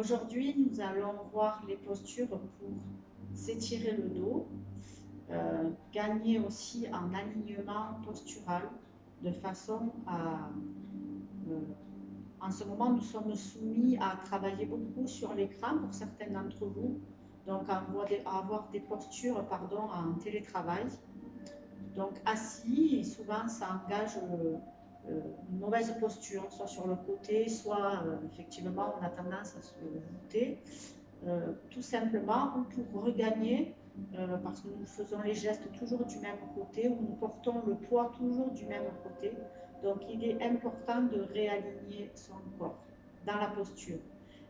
Aujourd'hui, nous allons voir les postures pour s'étirer le dos, gagner aussi en alignement postural, de façon à... en ce moment, nous sommes soumis à travailler beaucoup sur l'écran pour certains d'entre vous, donc à avoir des postures en télétravail. Donc assis, et souvent ça engage une mauvaise posture, soit sur le côté, soit effectivement on a tendance à se voûter, tout simplement pour regagner, parce que nous faisons les gestes toujours du même côté, ou nous portons le poids toujours du même côté. Donc il est important de réaligner son corps dans la posture,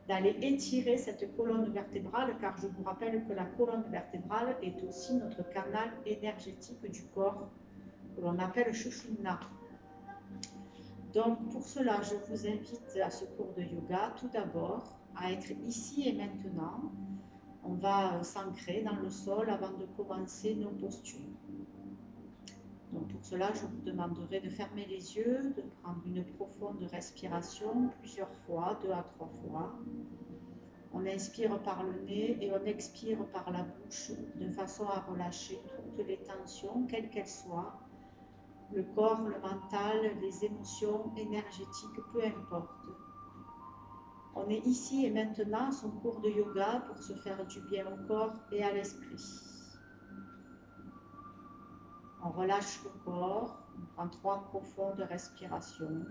d'aller étirer cette colonne vertébrale, car je vous rappelle que la colonne vertébrale est aussi notre canal énergétique du corps, que l'on appelle Shushumna. Donc pour cela, je vous invite à ce cours de yoga, tout d'abord, à être ici et maintenant. On va s'ancrer dans le sol avant de commencer nos postures. Donc pour cela, je vous demanderai de fermer les yeux, de prendre une profonde respiration plusieurs fois, 2 à 3 fois. On inspire par le nez et on expire par la bouche de façon à relâcher toutes les tensions, quelles qu'elles soient, le corps, le mental, les émotions énergétiques, peu importe. On est ici et maintenant à son cours de yoga pour se faire du bien au corps et à l'esprit. On relâche le corps, on prend 3 profondes respirations.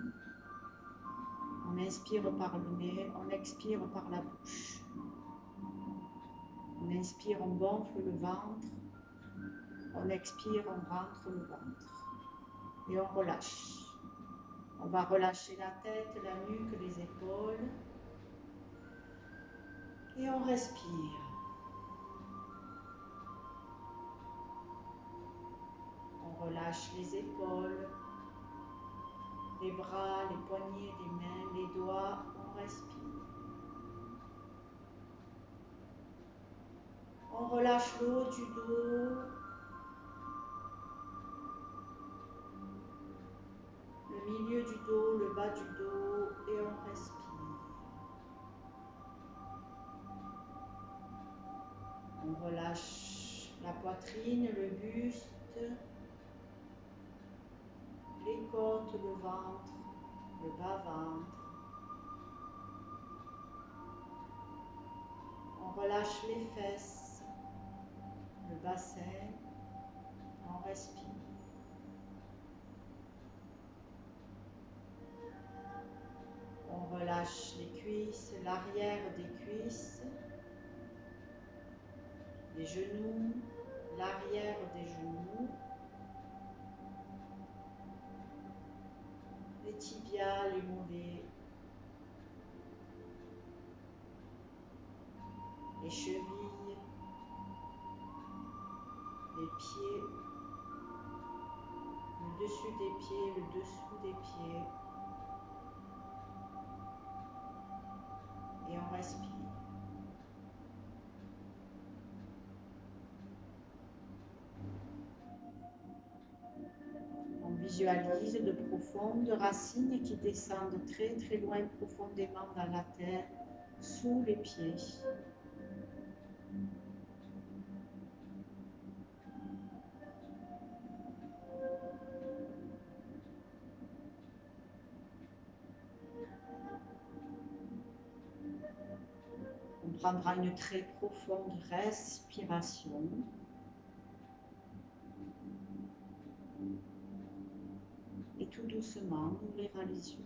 On inspire par le nez, on expire par la bouche. On inspire, on gonfle le ventre. On expire, on rentre le ventre. Et on relâche. On va relâcher la tête, la nuque, les épaules. Et on respire. On relâche les épaules, les bras, les poignets, les mains, les doigts. On respire. On relâche le haut du dos, le milieu du dos, le bas du dos et on respire. On relâche la poitrine, le buste, les côtes, le ventre, le bas-ventre. On relâche les fesses, le bassin, on respire. On relâche les cuisses, l'arrière des cuisses, les genoux, l'arrière des genoux, les tibias, les mollets, les chevilles, les pieds, le dessus des pieds, le dessous des pieds. Et on respire. On visualise de profondes racines qui descendent très très loin profondément dans la terre, sous les pieds. On prendra une très profonde respiration. Et tout doucement, on ouvrira les yeux.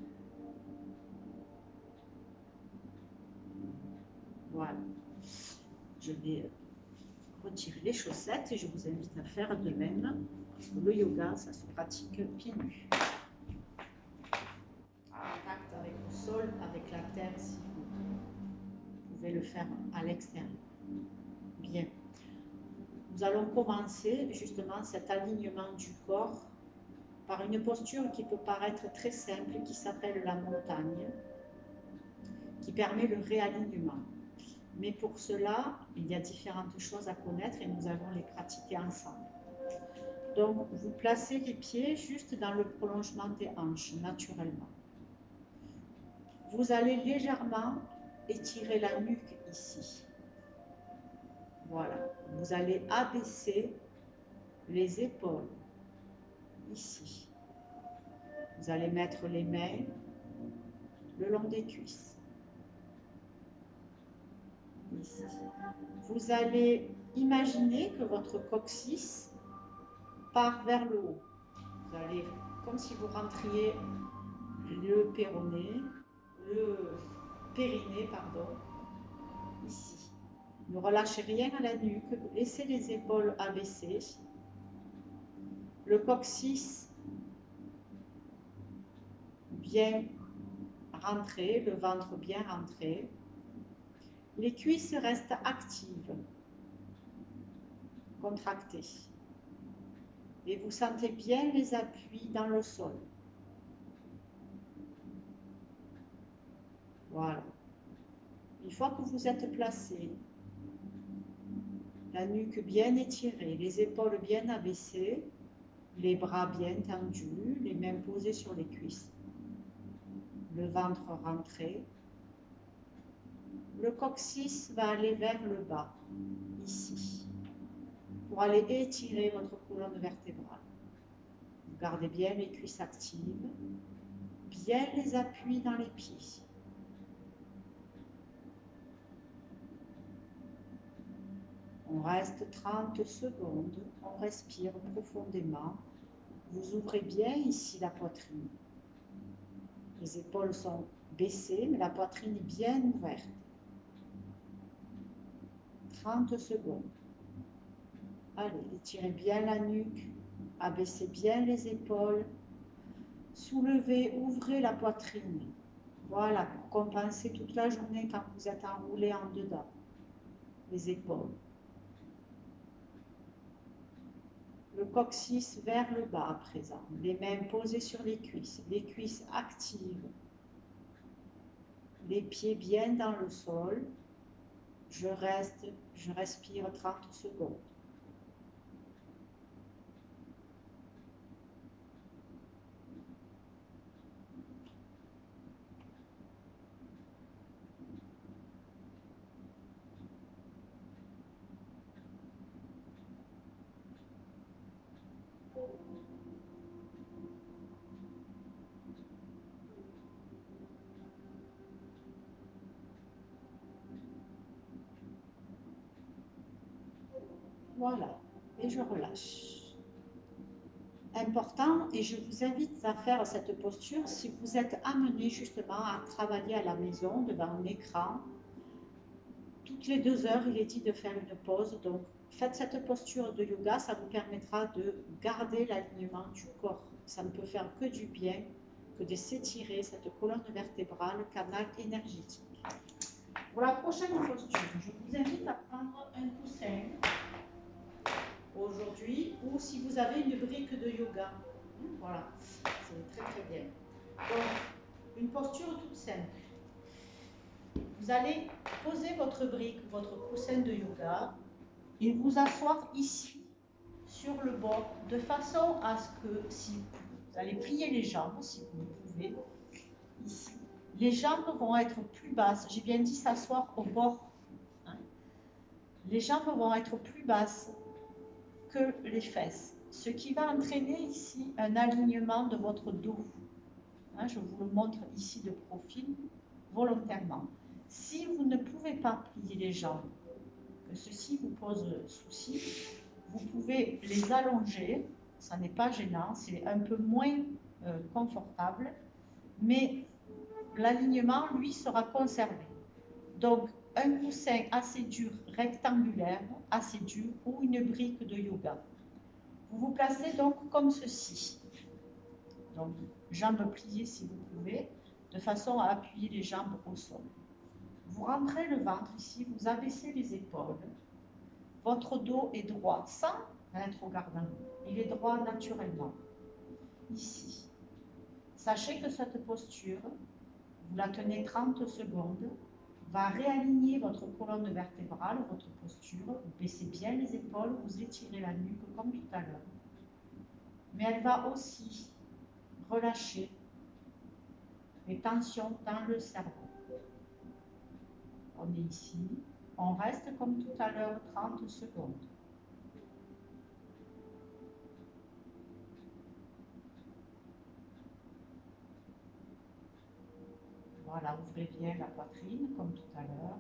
Voilà. Je vais retirer les chaussettes et je vous invite à faire de même. Parce que le yoga, ça se pratique pieds nus. Contact avec le sol, avec la terre si vous pouvez le faire à l'extérieur. Bien. Nous allons commencer justement cet alignement du corps par une posture qui peut paraître très simple, qui s'appelle la montagne, qui permet le réalignement. Mais pour cela, il y a différentes choses à connaître et nous allons les pratiquer ensemble. Donc, vous placez les pieds juste dans le prolongement des hanches, naturellement. Vous allez légèrement étirer la nuque ici. Voilà. Vous allez abaisser les épaules ici. Vous allez mettre les mains le long des cuisses. Ici. Vous allez imaginer que votre coccyx part vers le haut. Vous allez, comme si vous rentriez le péroné, le périnée, pardon, ici. Ne relâchez rien à la nuque, laissez les épaules abaissées, le coccyx bien rentré, le ventre bien rentré, les cuisses restent actives, contractées, et vous sentez bien les appuis dans le sol. Voilà. Une fois que vous êtes placé, la nuque bien étirée, les épaules bien abaissées, les bras bien tendus, les mains posées sur les cuisses, le ventre rentré, le coccyx va aller vers le bas, ici, pour aller étirer votre colonne vertébrale. Vous gardez bien les cuisses actives, bien les appuis dans les pieds. On reste 30 secondes, on respire profondément. Vous ouvrez bien ici la poitrine. Les épaules sont baissées, mais la poitrine est bien ouverte. 30 secondes. Allez, étirez bien la nuque, abaissez bien les épaules, soulevez, ouvrez la poitrine. Voilà, pour compenser toute la journée quand vous êtes enroulé en dedans. Les épaules. Le coccyx vers le bas à présent. Les mains posées sur les cuisses actives. Les pieds bien dans le sol. Je respire 30 secondes. Voilà, et je relâche. Important, et je vous invite à faire cette posture si vous êtes amené justement à travailler à la maison devant un écran. Toutes les 2 heures, il est dit de faire une pause. Donc, faites cette posture de yoga, ça vous permettra de garder l'alignement du corps. Ça ne peut faire que du bien que de s'étirer cette colonne vertébrale, canal énergétique. Pour la prochaine posture, je vous invite à prendre un coussin aujourd'hui, ou si vous avez une brique de yoga. Voilà, c'est très très bien. Donc, une posture toute simple. Vous allez poser votre brique, votre coussin de yoga, et vous asseoir ici, sur le bord, de façon à ce que, si vous allez plier les jambes, si vous le pouvez, ici, les jambes vont être plus basses. J'ai bien dit s'asseoir au bord. Hein. Les jambes vont être plus basses que les fesses, ce qui va entraîner ici un alignement de votre dos. Hein, je vous le montre ici de profil, volontairement. Si vous ne pouvez pas plier les jambes, que ceci vous pose souci, vous pouvez les allonger, ça n'est pas gênant, c'est un peu moins confortable, mais l'alignement, lui, sera conservé. Donc, un coussin assez dur, rectangulaire, assez dur, ou une brique de yoga. Vous vous placez donc comme ceci. Donc, jambes pliées si vous pouvez, de façon à appuyer les jambes au sol. Vous rentrez le ventre ici, vous abaissez les épaules. Votre dos est droit, sans rétrogradant. Il est droit naturellement. Ici. Sachez que cette posture, vous la tenez 30 secondes, va réaligner votre colonne vertébrale, votre posture. Vous baissez bien les épaules, vous étirez la nuque comme tout à l'heure. Mais elle va aussi relâcher les tensions dans le cerveau. On est ici. On reste comme tout à l'heure 30 secondes. Voilà, ouvrez bien la poitrine comme tout à l'heure.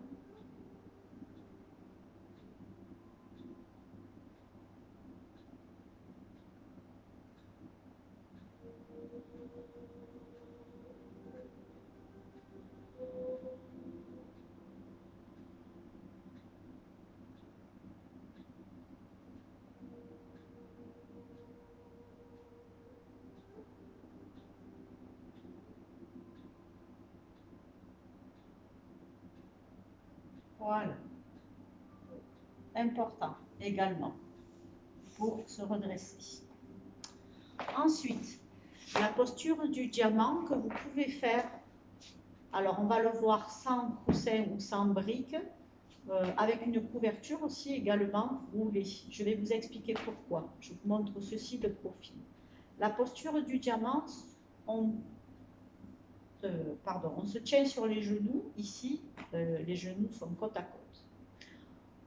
Voilà. Important également pour se redresser. Ensuite, la posture du diamant que vous pouvez faire. Alors, on va le voir sans coussin ou sans brique, avec une couverture aussi également roulée. Je vais vous expliquer pourquoi. Je vous montre ceci de profil. La posture du diamant, on se tient sur les genoux. Ici, les genoux sont côte à côte.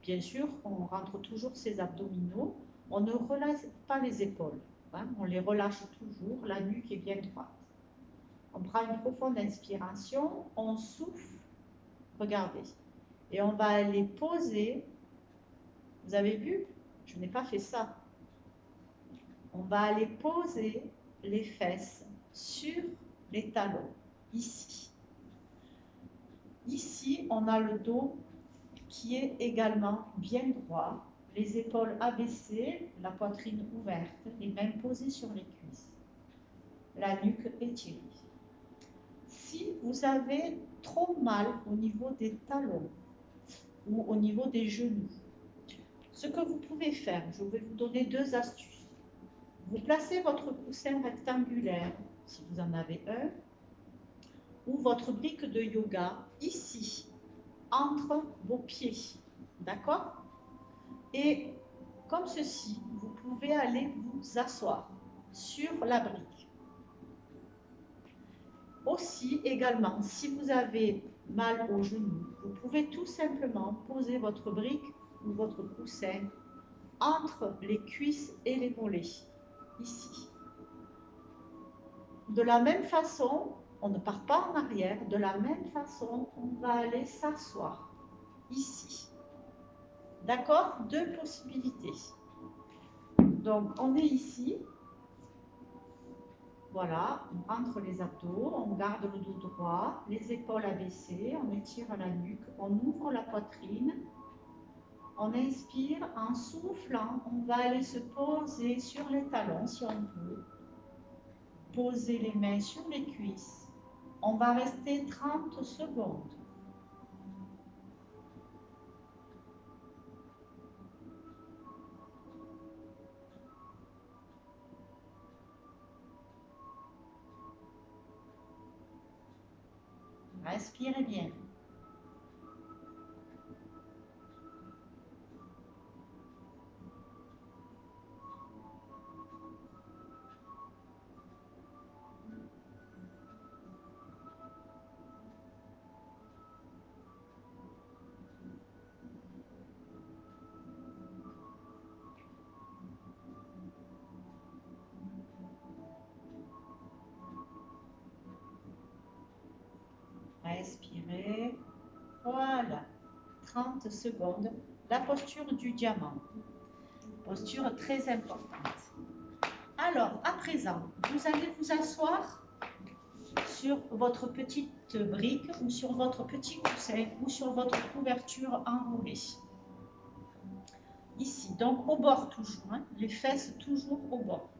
Bien sûr, on rentre toujours ses abdominaux. On ne relâche pas les épaules. Hein, on les relâche toujours. La nuque est bien droite. On prend une profonde inspiration. On souffle. Regardez. Et on va aller poser. Vous avez vu? Je n'ai pas fait ça. On va aller poser les fesses sur les talons. Ici. Ici, on a le dos qui est également bien droit, les épaules abaissées, la poitrine ouverte, les mains posées sur les cuisses, la nuque étirée. Si vous avez trop mal au niveau des talons ou au niveau des genoux, ce que vous pouvez faire, je vais vous donner 2 astuces. Vous placez votre coussin rectangulaire, si vous en avez un, ou votre brique de yoga ici, entre vos pieds. D'accord? Et comme ceci, vous pouvez aller vous asseoir sur la brique. Aussi, également, si vous avez mal au genou, vous pouvez tout simplement poser votre brique ou votre coussin entre les cuisses et les mollets, ici. De la même façon, on ne part pas en arrière, de la même façon, on va aller s'asseoir ici. D'accord? 2 possibilités. Donc, on est ici. Voilà, on rentre les abdos, on garde le dos droit, les épaules abaissées, on étire la nuque, on ouvre la poitrine. On inspire, en soufflant, on va aller se poser sur les talons si on peut. Poser les mains sur les cuisses. On va rester 30 secondes. Respirez bien. Respirez. Voilà. 30 secondes. La posture du diamant. Posture très importante. Alors, à présent, vous allez vous asseoir sur votre petite brique ou sur votre petit coussin ou sur votre couverture enroulée. Ici, donc au bord toujours, hein, les fesses toujours au bord.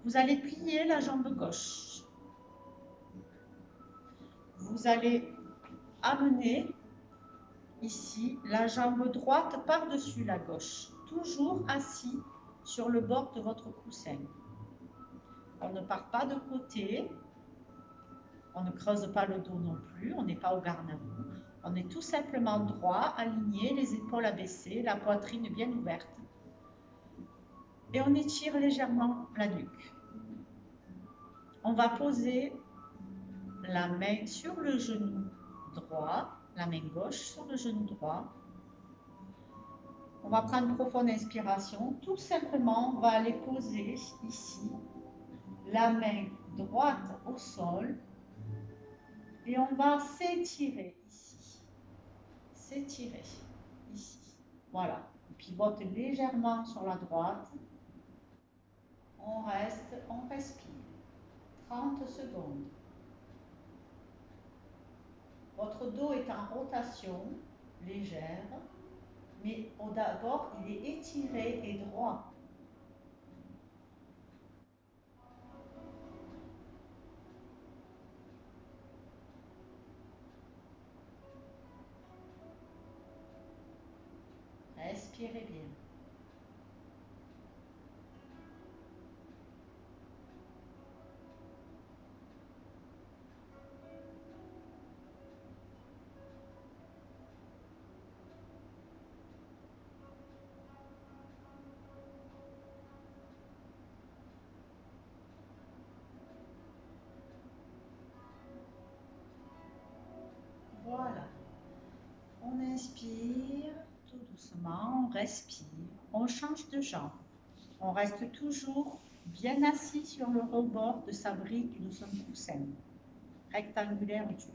Vous allez plier la jambe gauche. Vous allez amener ici la jambe droite par-dessus la gauche, toujours assis sur le bord de votre coussin. On ne part pas de côté, on ne creuse pas le dos non plus, on n'est pas au garde à vous. On est tout simplement droit, aligné, les épaules abaissées, la poitrine bien ouverte. Et on étire légèrement la nuque. On va poser la main sur le genou droit la main gauche sur le genou droit. On va prendre une profonde inspiration. Tout simplement, on va aller poser ici la main droite au sol et on va s'étirer ici. S'étirer ici. Voilà. On pivote légèrement sur la droite. On reste, on respire. 30 secondes. Votre dos est en rotation légère, mais d'abord, il est étiré et droit. Respirez bien. Voilà. On inspire tout doucement, on respire, on change de jambe. On reste toujours bien assis sur le rebord de sa brique ou de son coussin rectangulaire dur.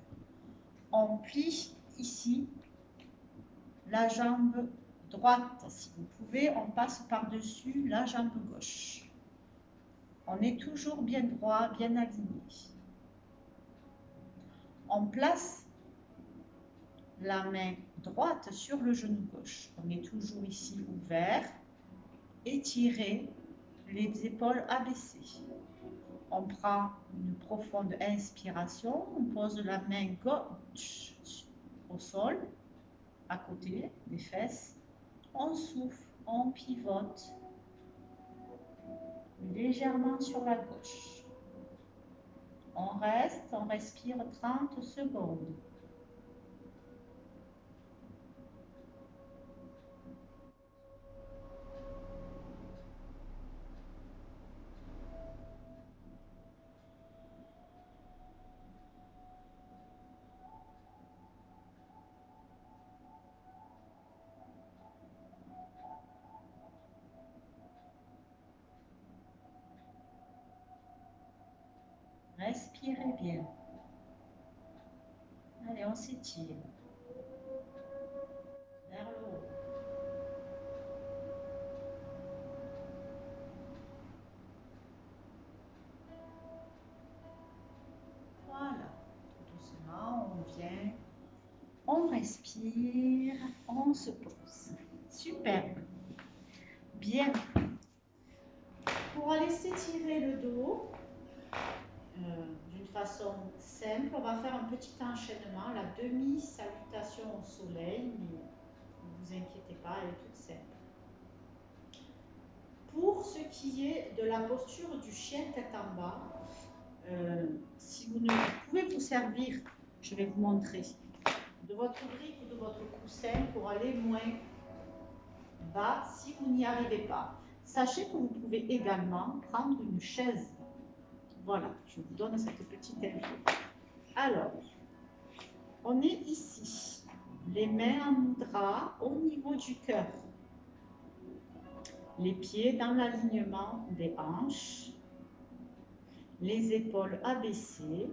On plie ici la jambe droite. Si vous pouvez, on passe par-dessus la jambe gauche. On est toujours bien droit, bien aligné. On place la main droite sur le genou gauche. On est toujours ici ouvert, étiré, les épaules abaissées. On prend une profonde inspiration, on pose la main gauche au sol, à côté des fesses. On souffle, on pivote légèrement sur la gauche. On reste, on respire 30 secondes. Respirez bien. Allez, on s'étire. Vers le haut. Voilà. Doucement, on vient. On respire. On se pose. Superbe. Bien. Pour aller s'étirer le dos, d'une façon simple, on va faire un petit enchaînement, la demi-salutation au soleil, mais ne vous inquiétez pas, elle est toute simple. Pour ce qui est de la posture du chien tête en bas, si vous pouvez vous servir, je vais vous montrer, de votre brique ou de votre coussin pour aller moins bas si vous n'y arrivez pas. Sachez que vous pouvez également prendre une chaise. Voilà, je vous donne cette petite info. Alors, on est ici, les mains en mudra au niveau du cœur, les pieds dans l'alignement des hanches, les épaules abaissées,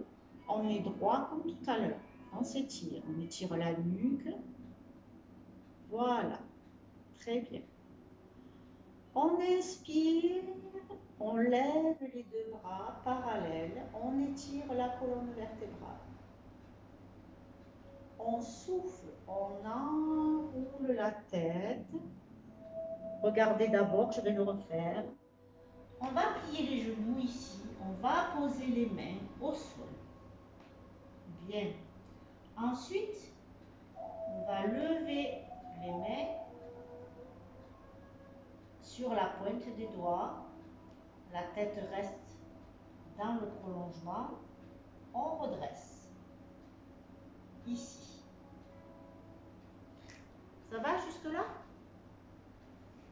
on est droit comme tout à l'heure, on s'étire, on étire la nuque, voilà, très bien. On inspire, on lève les deux bras parallèles, on étire la colonne vertébrale. On souffle, on enroule la tête. Regardez d'abord, je vais le refaire. On va plier les genoux ici, on va poser les mains au sol. Bien. Ensuite, on va lever les mains sur la pointe des doigts. La tête reste dans le prolongement. On redresse. Ici. Ça va jusque-là?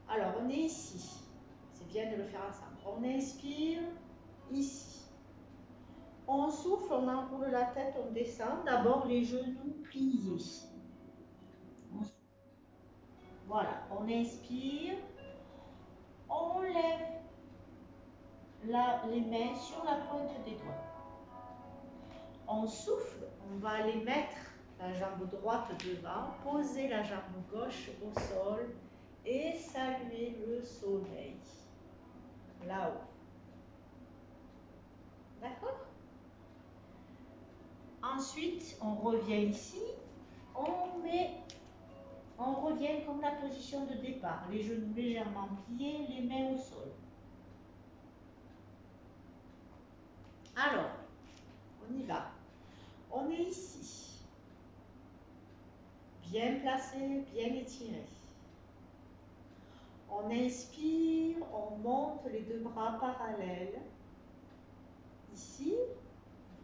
Alors, on est ici. C'est bien de le faire ensemble. On inspire ici. On souffle, on enroule la tête, on descend. D'abord les genoux pliés. Voilà, on inspire. On lève les mains sur la pointe des doigts. On souffle, on va aller mettre la jambe droite devant, poser la jambe gauche au sol et saluer le soleil. Là-haut. D'accord? Ensuite, on revient ici, on revient comme la position de départ, les genoux légèrement pliés, les mains au sol. Alors, on y va. On est ici. Bien placé, bien étiré. On inspire, on monte les deux bras parallèles. Ici,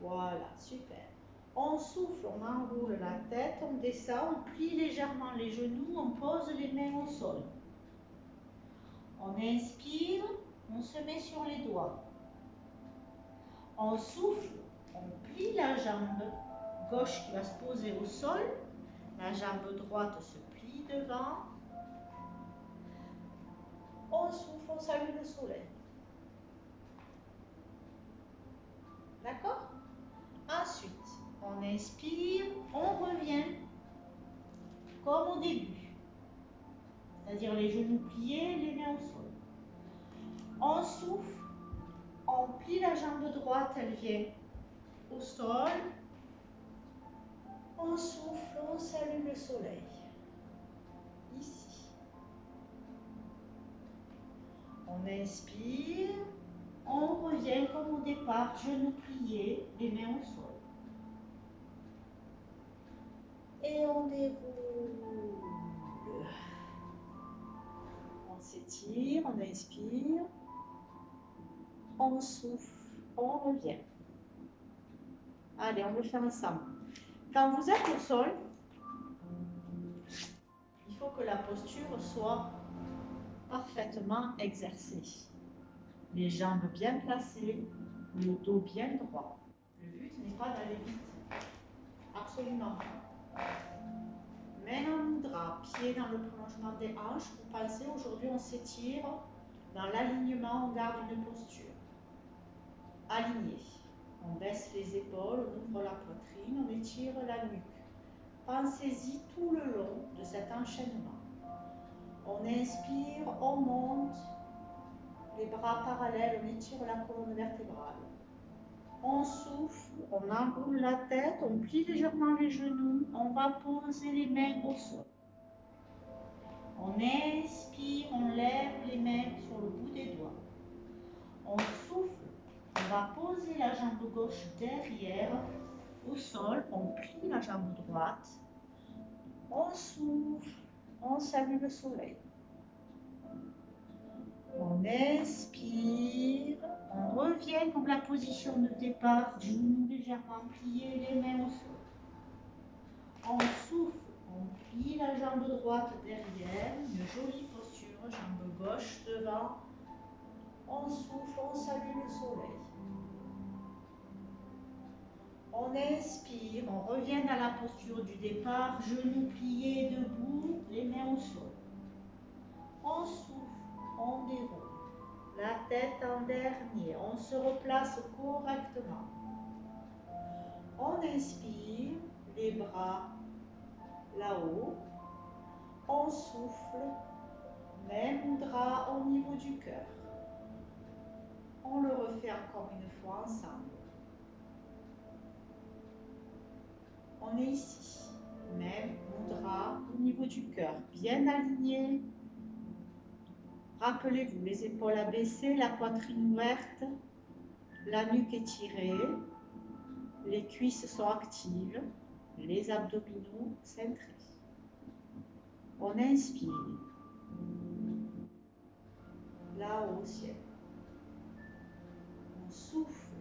voilà, super. On souffle, on enroule la tête, on descend, on plie légèrement les genoux, on pose les mains au sol. On inspire, on se met sur les doigts. On souffle, on plie la jambe gauche qui va se poser au sol. La jambe droite se plie devant. On souffle, on salue le soleil. D'accord? Ensuite, on inspire, on revient comme au début. C'est-à-dire les genoux pliés, les mains au sol. On souffle, on plie la jambe droite, elle vient au sol. On souffle, on salue le soleil. Ici. On inspire, on revient comme au départ, genoux pliés, les mains au sol. Et on déroule. On s'étire, on inspire, on souffle, on revient. Allez, on le fait ensemble. Quand vous êtes au sol, il faut que la posture soit parfaitement exercée. Les jambes bien placées, le dos bien droit. Le but n'est pas d'aller vite. Absolument pas. Main en mudra, pied dans le prolongement des hanches. Vous pensez, aujourd'hui on s'étire. Dans l'alignement, on garde une posture. Alignée. On baisse les épaules, on ouvre la poitrine, on étire la nuque. Pensez-y tout le long de cet enchaînement. On inspire, on monte, les bras parallèles, on étire la colonne vertébrale. On souffle, on enroule la tête, on plie légèrement les genoux, on va poser les mains au sol. On inspire, on lève les mains sur le bout des doigts. On souffle, on va poser la jambe gauche derrière, au sol, on plie la jambe droite. On souffle, on salue le soleil. On inspire, on revient comme la position de départ, genoux légèrement pliés, les mains au sol. On souffle, on plie la jambe droite derrière, une jolie posture, jambe gauche devant. On souffle, on salue le soleil. On inspire, on revient dans la posture du départ, genoux pliés, debout, les mains au sol. On souffle, on déroule. La tête en dernier, on se replace correctement. On inspire, les bras là-haut. On souffle, même mudra au niveau du cœur. On le refait encore une fois ensemble. On est ici, même mudra au niveau du cœur, bien aligné. Rappelez-vous, les épaules abaissées, la poitrine ouverte, la nuque étirée, les cuisses sont actives, les abdominaux centrés. On inspire, là-haut au ciel. On souffle,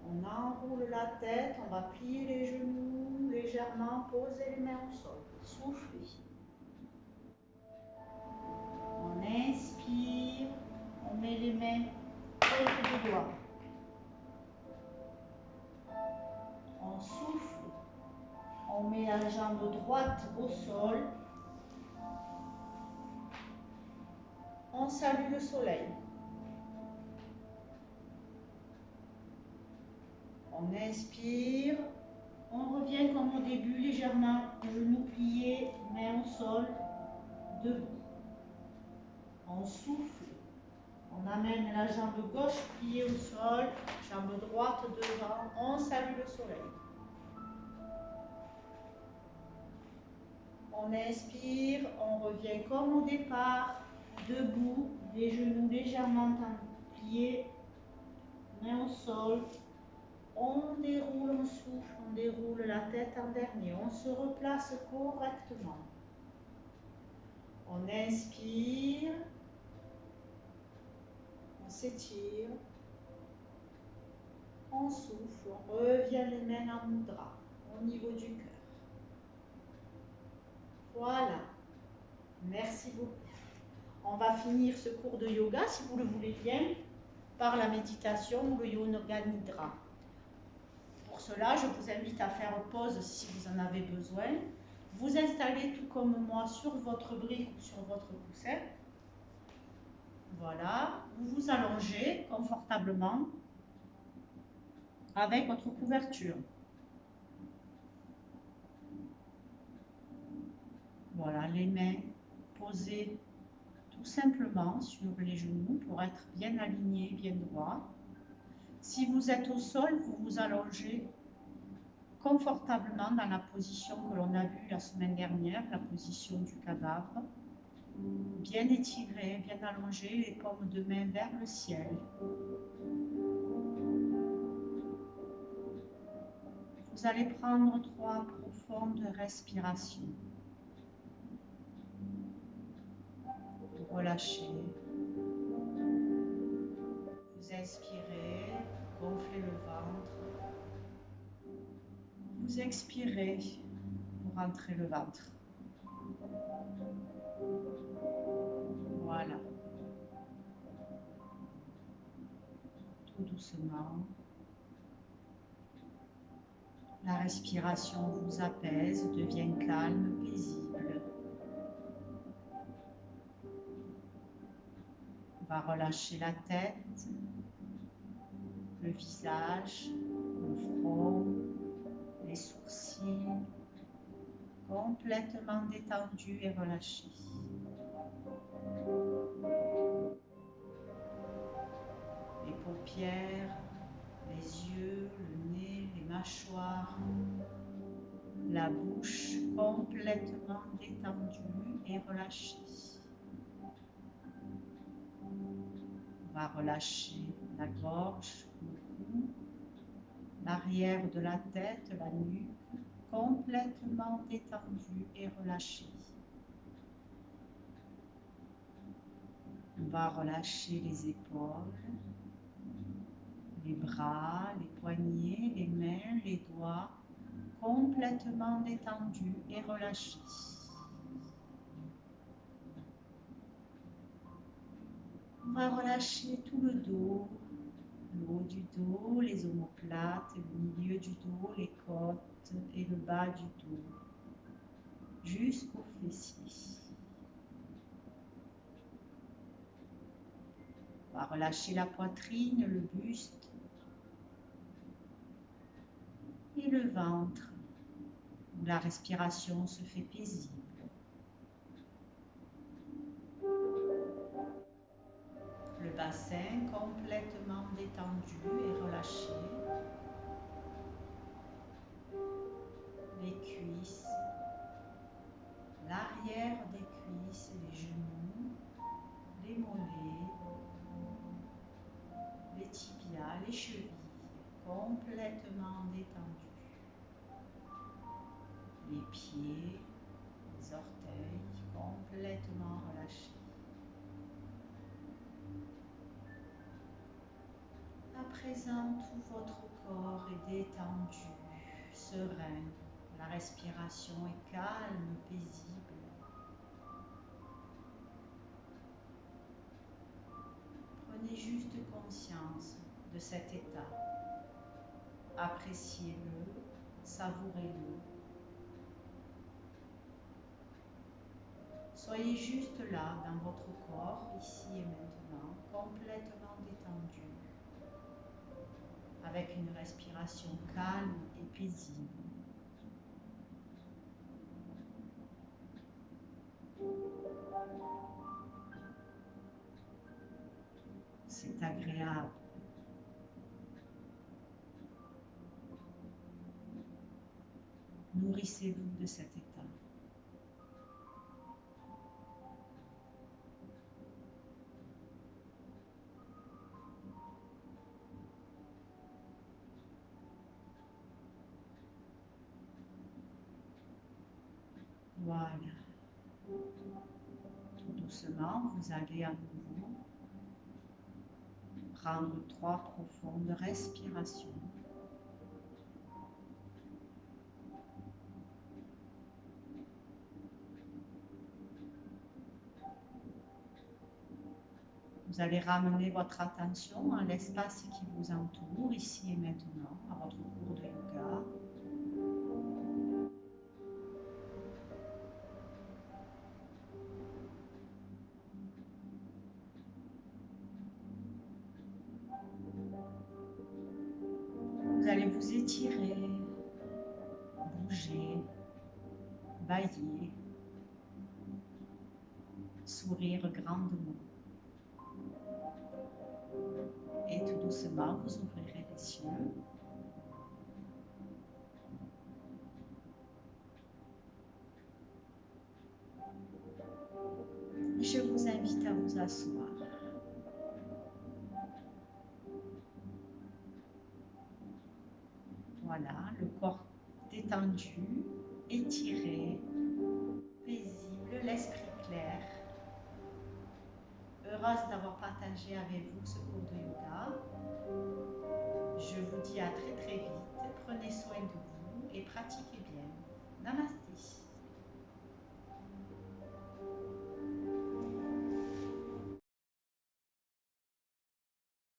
on enroule la tête, on va plier les genoux légèrement, poser les mains au sol. Soufflez. On inspire, on met les mains pointes des doigts. la jambe droite au sol. On salue le soleil. On inspire. On revient comme au début, légèrement, genoux pliés, mains au sol, debout. On souffle. On amène la jambe gauche pliée au sol, jambe droite devant. On salue le soleil. On inspire, on revient comme au départ, debout, les genoux légèrement pliés, mains au sol. On déroule, on souffle, on déroule la tête en dernier. On se replace correctement. On inspire, on s'étire, on souffle, on revient les mains en mudra, au niveau du cœur. Voilà, merci beaucoup. On va finir ce cours de yoga, si vous le voulez bien, par la méditation ou le yoga nidra. Pour cela, je vous invite à faire pause si vous en avez besoin. Vous installez tout comme moi sur votre brique ou sur votre coussin. Voilà, vous vous allongez confortablement avec votre couverture. Voilà, les mains posées tout simplement sur les genoux pour être bien alignés, bien droits. Si vous êtes au sol, vous vous allongez confortablement dans la position que l'on a vue la semaine dernière, la position du cadavre. Bien étiré, bien allongé, les paumes de main vers le ciel. Vous allez prendre 3 profondes respirations. Vous relâchez. Vous inspirez, gonflez le ventre. Vous expirez pour rentrer le ventre. Voilà. Tout doucement. La respiration vous apaise, devient calme, paisible. On va relâcher la tête, le visage, le front, les sourcils, complètement détendus et relâchés. Les paupières, les yeux, le nez, les mâchoires, la bouche complètement détendue et relâchée. On va relâcher la gorge, le cou, l'arrière de la tête, la nuque, complètement détendue et relâchée. On va relâcher les épaules, les bras, les poignets, les mains, les doigts, complètement détendus et relâchés. On va relâcher tout le dos, le haut du dos, les omoplates, le milieu du dos, les côtes et le bas du dos, jusqu'aux fessiers. On va relâcher la poitrine, le buste et le ventre, où la respiration se fait paisible. Le bassin complètement détendu et relâché. Les cuisses, l'arrière des cuisses, les genoux, les mollets, les tibias, les chevilles, complètement détendus. Les pieds, les orteils, complètement relâchés. À présent, tout votre corps est détendu, serein. La respiration est calme, paisible. Prenez juste conscience de cet état. Appréciez-le, savourez-le. Soyez juste là, dans votre corps, ici et maintenant, complètement détendu, avec une respiration calme et paisible. C'est agréable. Nourrissez-vous de cet état. Voilà. Tout doucement, vous allez à nouveau prendre 3 profondes respirations. Vous allez ramener votre attention à l'espace qui vous entoure, ici et maintenant, à votre cours de yoga. Vous allez vous étirer, bouger, bailler, sourire grandement. Et tout doucement, vous ouvrirez les yeux. Je vous invite à vous asseoir. Voilà, le corps détendu, étiré, paisible, l'esprit clair. Heureuse d'avoir partagé avec vous ce cours de yoga. Je vous dis à très très vite. Prenez soin de vous et pratiquez bien.